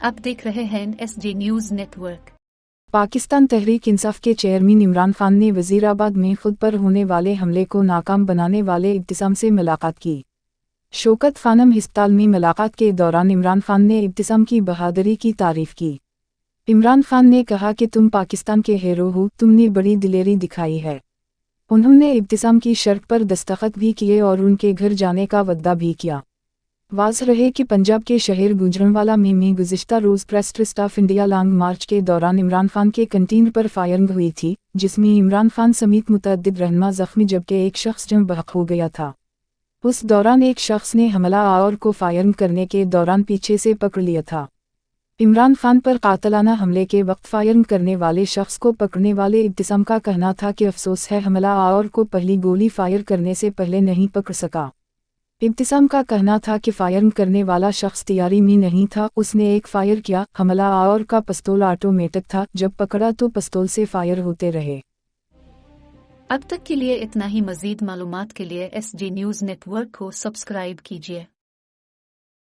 आप देख रहे हैं SG news network. Pakistan Tehreek Insaf के चेयरमैन इमरान खान ने वजीराबाद में खुद पर होने वाले हमले को नाकाम बनाने वाले इब्तिसाम से मुलाकात की। शौकत खानम अस्पताल में मुलाकात के दौरान इमरान खान ने इब्तिसाम की बहादुरी की तारीफ की। इमरान खान ने कहा कि तुम पाकिस्तान के हीरो हो, तुमने बड़ी दिलेरी दिखाई है। उन्होंने इब्तिसाम की शर्त पर दस्तखत भी किए और उनके घर जाने का वद्दा भी किया। वाज़ रहे कि पंजाब के शहर गुजरांवाला में गुज़िश्ता रोज़ press trust of India long march के दौरान इमरान खान के कंटीन पर फायरिंग हुई थी, जिसमें इमरान खान समेत मुतअद्दिद रहनुमा ज़ख्मी जबकि एक शख्स जम बहक हो गया था। उस दौरान एक शख्स ने हमला आवर को फायरिंग करने के दौरान पीछे से पकड़ लिया था। इमरान खान पर कातलाना हमले के वक्त फायरिंग करने वाले शख्स को पकड़ने वाले इब्तिसाम का कहना था कि अफसोस है हमला आवर को पहली गोली फायर करने से पहले नहीं पकड़ सका। इब्तिसाम का कहना था कि फायरिंग करने वाला शख्स तैयारी में नहीं था, उसने एक फायर किया। हमला आवर का पिस्तौल ऑटोमेटिक था, जब पकड़ा तो पिस्तौल से फायर होते रहे। अब तक के लिए इतना ही। मज़ीद मालूमात के लिए SG न्यूज़ नेटवर्क को सब्सक्राइब कीजिए।